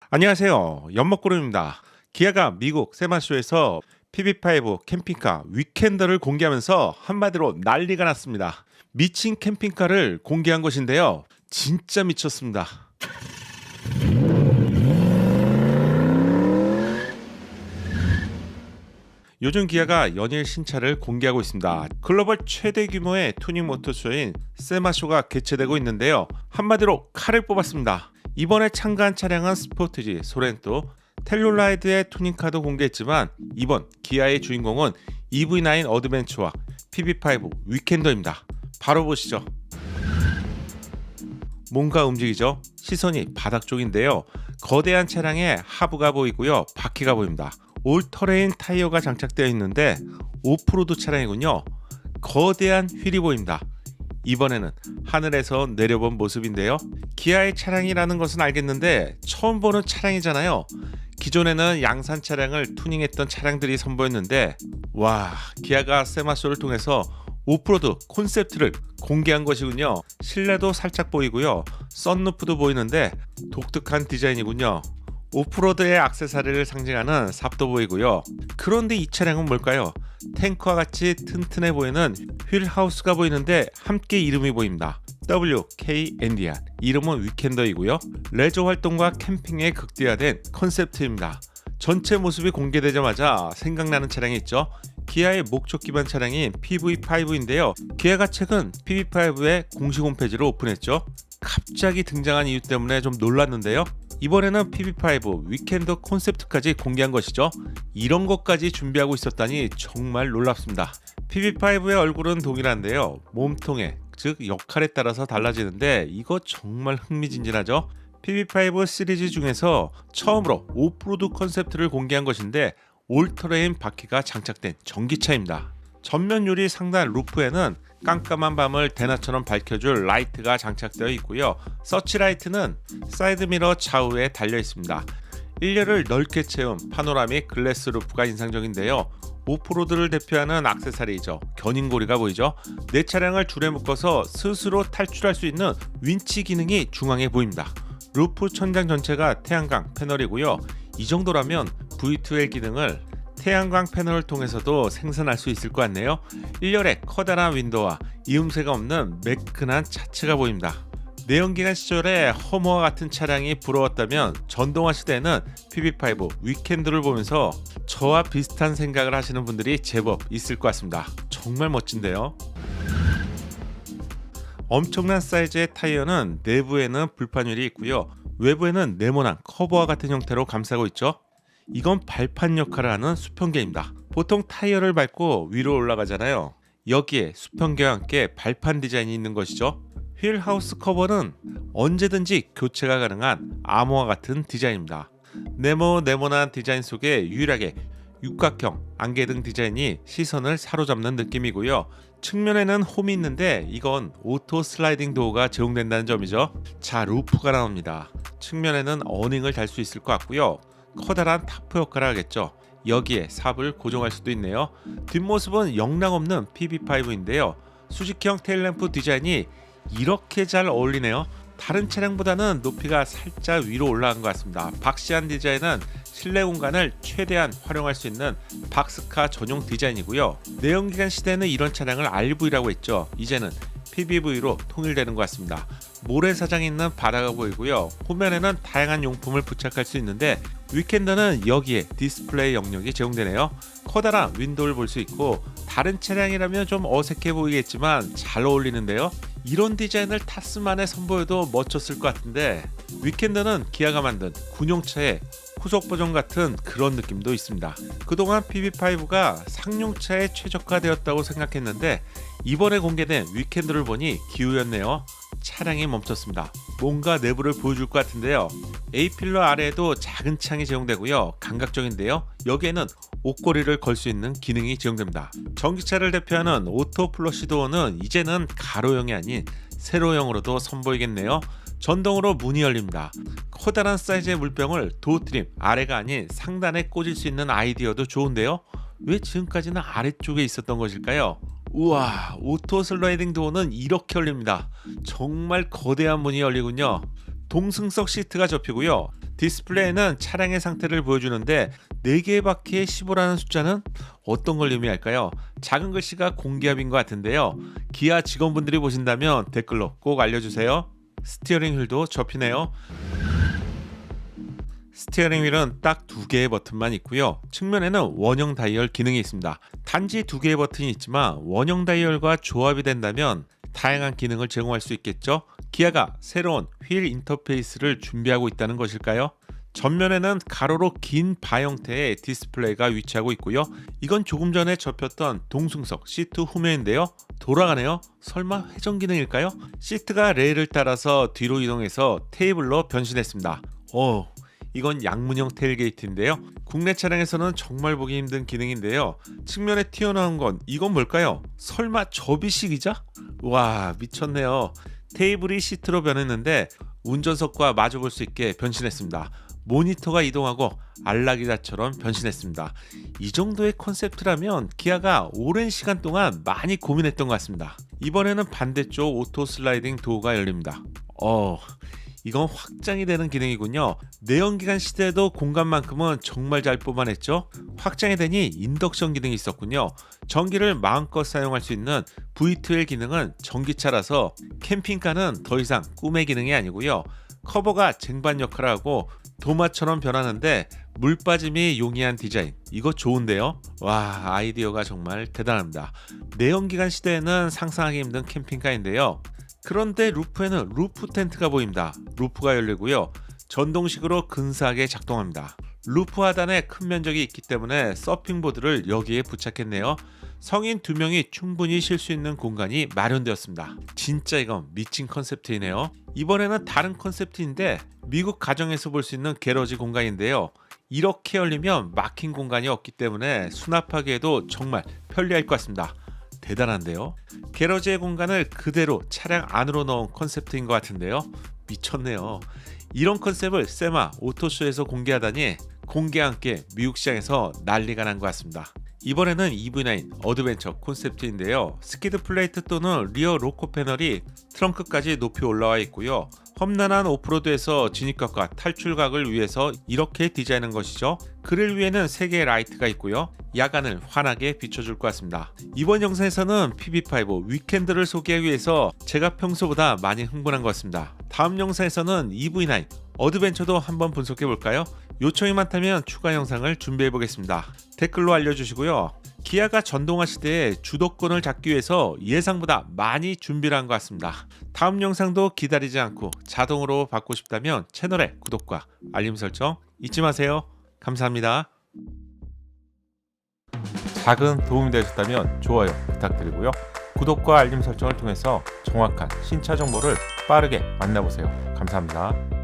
안녕하세요. 연먹구름입니다. 기아가 미국 세마쇼에서 PB5 캠핑카 위켄더를 공개하면서 한마디로 난리가 났습니다. 미친 캠핑카를 공개한 것인데요. 진짜 미쳤습니다. 요즘 기아가 연일 신차를 공개하고 있습니다. 글로벌 최대 규모의 투닝 모터쇼인 세마쇼가 개최되고 있는데요. 한마디로 칼을 뽑았습니다. 이번에 참가한 차량은 스포티지, 소렌토, 텔룰라이드의 투닝카도 공개했지만 이번 기아의 주인공은 EV9 어드벤처와 PB5 위켄더입니다. 바로 보시죠. 뭔가 움직이죠? 시선이 바닥 쪽인데요. 거대한 차량에 하부가 보이고요. 바퀴가 보입니다. 올터레인 타이어가 장착되어 있는데 오프로드 차량이군요. 거대한 휠이 보입니다. 이번에는 하늘에서 내려본 모습인데요. 기아의 차량이라는 것은 알겠는데 처음 보는 차량이잖아요. 기존에는 양산 차량을 투닝했던 차량들이 선보였는데 와, 기아가 세마쇼를 통해서 오프로드 콘셉트를 공개한 것이군요. 실내도 살짝 보이고요. 썬루프도 보이는데 독특한 디자인이군요. 오프로드의 액세서리를 상징하는 삽도 보이고요. 그런데 이 차량은 뭘까요? 탱크와 같이 튼튼해 보이는 휠하우스가 보이는데 함께 이름이 보입니다. WK&DR. 이름은 위켄더이고요. 레저 활동과 캠핑에 극대화된 컨셉트입니다. 전체 모습이 공개되자마자 생각나는 차량이 있죠. 기아의 목적 기반 차량인 PV5인데요. 기아가 최근 PV5의 공식 홈페이지를 오픈했죠. 갑자기 등장한 이유 때문에 좀 놀랐는데요. 이번에는 PB5 위켄더 콘셉트까지 공개한 것이죠. 이런 것까지 준비하고 있었다니 정말 놀랍습니다. PB5의 얼굴은 동일한데요. 몸통에, 즉 역할에 따라서 달라지는데 이거 정말 흥미진진하죠. PB5 시리즈 중에서 처음으로 오프로드 컨셉트를 공개한 것인데 올터레인 바퀴가 장착된 전기차입니다. 전면 유리 상단 루프에는 깜깜한 밤을 대낮처럼 밝혀줄 라이트가 장착되어 있고요. 서치라이트는 사이드미러 좌우에 달려 있습니다. 1열을 넓게 채운 파노라믹 글래스 루프가 인상적인데요. 오프로드를 대표하는 액세서리죠. 견인고리가 보이죠. 내 차량을 줄에 묶어서 스스로 탈출할 수 있는 윈치 기능이 중앙에 보입니다. 루프 천장 전체가 태양광 패널이고요. 이 정도라면 V2L 기능을 태양광 패널을 통해서도 생산할 수 있을 것 같네요. 1열에 커다란 윈도우와 이음새가 없는 매끈한 차체가 보입니다. 내연기관 시절에 허머와 같은 차량이 부러웠다면 전동화 시대에는 PB5 위켄드를 보면서 저와 비슷한 생각을 하시는 분들이 제법 있을 것 같습니다. 정말 멋진데요. 엄청난 사이즈의 타이어는 내부에는 불판율이 있고요. 외부에는 네모난 커버와 같은 형태로 감싸고 있죠. 이건 발판 역할을 하는 수평계입니다. 보통 타이어를 밟고 위로 올라가잖아요. 여기에 수평계와 함께 발판 디자인이 있는 것이죠. 휠하우스 커버는 언제든지 교체가 가능한 아머와 같은 디자인입니다. 네모난 디자인 속에 유일하게 육각형 안개등 디자인이 시선을 사로잡는 느낌이고요. 측면에는 홈이 있는데 이건 오토 슬라이딩 도어가 제공된다는 점이죠. 자, 루프가 나옵니다. 측면에는 어닝을 달 수 있을 것 같고요. 커다란 타프 역할을 하겠죠. 여기에 삽을 고정할 수도 있네요. 뒷모습은 영락없는 PB5인데요. 수직형 테일램프 디자인이 이렇게 잘 어울리네요. 다른 차량보다는 높이가 살짝 위로 올라간 것 같습니다. 박시한 디자인은 실내 공간을 최대한 활용할 수 있는 박스카 전용 디자인이고요. 내연기관 시대에는 이런 차량을 RV라고 했죠. 이제는 PBV로 통일되는 것 같습니다. 모래사장이 있는 바다가 보이고요. 후면에는 다양한 용품을 부착할 수 있는데 위켄더는 여기에 디스플레이 영역이 제공되네요. 커다란 윈도우를 볼 수 있고 다른 차량이라면 좀 어색해 보이겠지만 잘 어울리는데요. 이런 디자인을 타스만에 선보여도 멋졌을 것 같은데 위켄더는 기아가 만든 군용차의 후속 버전 같은 그런 느낌도 있습니다. 그동안 PB5가 상용차에 최적화되었다고 생각했는데 이번에 공개된 위켄더를 보니 기우였네요. 차량이 멈췄습니다. 뭔가 내부를 보여줄 것 같은데요. A필러 아래에도 작은 창이 제공되고요. 감각적인데요. 여기에는 옷걸이를 걸 수 있는 기능이 제공됩니다. 전기차를 대표하는 오토 플러시 도어는 이제는 가로형이 아닌 세로형으로도 선보이겠네요. 전동으로 문이 열립니다. 커다란 사이즈의 물병을 도어 트림 아래가 아닌 상단에 꽂을 수 있는 아이디어도 좋은데요. 왜 지금까지는 아래쪽에 있었던 것일까요? 우와, 오토 슬라이딩 도어는 이렇게 열립니다. 정말 거대한 문이 열리군요. 동승석 시트가 접히고요. 디스플레이는 차량의 상태를 보여주는데 4개의 바퀴에 15라는 숫자는 어떤 걸 의미할까요? 작은 글씨가 공기압인 것 같은데요. 기아 직원분들이 보신다면 댓글로 꼭 알려주세요. 스티어링 휠도 접히네요. 스티어링 휠은 딱 2개의 버튼만 있고요. 측면에는 원형 다이얼 기능이 있습니다. 단지 2개의 버튼이 있지만 원형 다이얼과 조합이 된다면 다양한 기능을 제공할 수 있겠죠. 기아가 새로운 휠 인터페이스를 준비하고 있다는 것일까요? 전면에는 가로로 긴 바 형태의 디스플레이가 위치하고 있고요. 이건 조금 전에 접혔던 동승석 시트 후면인데요. 돌아가네요. 설마 회전 기능일까요? 시트가 레일을 따라서 뒤로 이동해서 테이블로 변신했습니다. 이건 양문형 테일게이트인데요. 국내 차량에서는 정말 보기 힘든 기능인데요. 측면에 튀어나온 건 이건 뭘까요? 설마 접이식이자? 와, 미쳤네요. 테이블이 시트로 변했는데 운전석과 마주볼 수 있게 변신했습니다. 모니터가 이동하고 안락의자처럼 변신했습니다. 이 정도의 컨셉트라면 기아가 오랜 시간 동안 많이 고민했던 것 같습니다. 이번에는 반대쪽 오토 슬라이딩 도어가 열립니다. 이건 확장이 되는 기능이군요. 내연기관 시대에도 공간만큼은 정말 잘 뽑아냈죠. 확장이 되니 인덕션 기능이 있었군요. 전기를 마음껏 사용할 수 있는 V2L 기능은 전기차라서 캠핑카는 더 이상 꿈의 기능이 아니고요. 커버가 쟁반 역할을 하고 도마처럼 변하는데 물 빠짐이 용이한 디자인, 이거 좋은데요. 와, 아이디어가 정말 대단합니다. 내연기관 시대에는 상상하기 힘든 캠핑카인데요. 그런데 루프에는 루프 텐트가 보입니다. 루프가 열리고요. 전동식으로 근사하게 작동합니다. 루프 하단에 큰 면적이 있기 때문에 서핑보드를 여기에 부착했네요. 성인 2명이 충분히 쉴 수 있는 공간이 마련되었습니다. 진짜 이건 미친 컨셉트이네요. 이번에는 다른 컨셉트인데 미국 가정에서 볼 수 있는 게러지 공간인데요. 이렇게 열리면 막힌 공간이 없기 때문에 수납하기에도 정말 편리할 것 같습니다. 대단한데요. 게러지의 공간을 그대로 차량 안으로 넣은 컨셉트인 것 같은데요. 미쳤네요. 이런 컨셉을 세마 오토쇼에서 공개하다니 공개와 함께 미국 시장에서 난리가 난 것 같습니다. 이번에는 EV9 어드벤처 콘셉트인데요. 스키드 플레이트 또는 리어 로커 패널이 트렁크까지 높이 올라와 있고요. 험난한 오프로드에서 진입각과 탈출각을 위해서 이렇게 디자인한 것이죠. 그릴 위에는 3개의 라이트가 있고요. 야간을 환하게 비춰줄 것 같습니다. 이번 영상에서는 PB5 위켄드를 소개하기 위해서 제가 평소보다 많이 흥분한 것 같습니다. 다음 영상에서는 EV9 어드벤처도 한번 분석해 볼까요? 요청이 많다면 추가 영상을 준비해 보겠습니다. 댓글로 알려주시고요. 기아가 전동화 시대에 주도권을 잡기 위해서 예상보다 많이 준비를 한 것 같습니다. 다음 영상도 기다리지 않고 자동으로 받고 싶다면 채널의 구독과 알림 설정 잊지 마세요. 감사합니다. 작은 도움이 되셨다면 좋아요 부탁드리고요. 구독과 알림 설정을 통해서 정확한 신차 정보를 빠르게 만나보세요. 감사합니다.